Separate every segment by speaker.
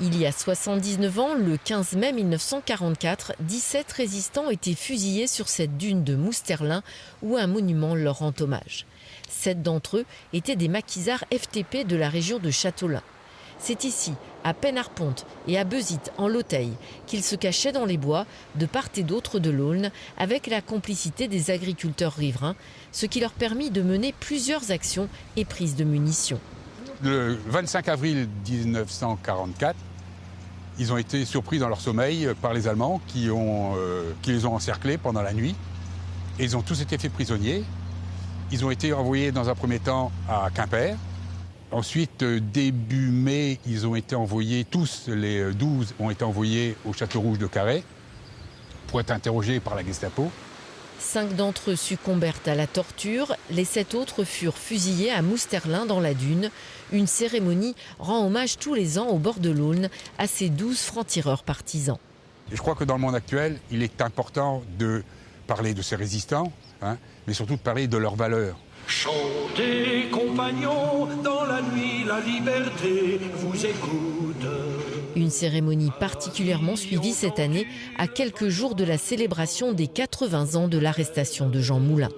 Speaker 1: Il y a 79 ans, le 15 mai 1944, 17 résistants étaient fusillés sur cette dune de Mousterlin où un monument leur rend hommage. 7 d'entre eux étaient des maquisards FTP de la région de Châteaulin. C'est ici, à Penarponte et à Bezit, en Loteil, qu'ils se cachaient dans les bois, de part et d'autre de l'Aulne, avec la complicité des agriculteurs riverains, ce qui leur permit de mener plusieurs actions et prises de munitions.
Speaker 2: Le 25 avril 1944, ils ont été surpris dans leur sommeil par les Allemands qui les ont encerclés pendant la nuit. Et ils ont tous été faits prisonniers. Ils ont été envoyés dans un premier temps à Quimper. Ensuite, début mai, ils ont été envoyés, tous les 12 ont été envoyés au Château Rouge de Carhaix pour être interrogés par la Gestapo.
Speaker 1: 5 d'entre eux succombèrent à la torture, les 7 autres furent fusillés à Mousterlin dans la dune. Une cérémonie rend hommage tous les ans au bord de l'Aulne à ces 12 francs-tireurs partisans.
Speaker 2: Et je crois que dans le monde actuel, il est important de parler de ces résistants, mais surtout de parler de leurs valeurs.
Speaker 3: Chantez, compagnons, dans la nuit, la liberté vous écoute.
Speaker 1: Une cérémonie particulièrement suivie cette année, à quelques jours de la célébration des 80 ans de l'arrestation de Jean Moulin.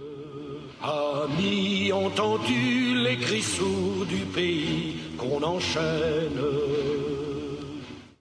Speaker 3: Amis, entendu les cris sourds du pays qu'on enchaîne.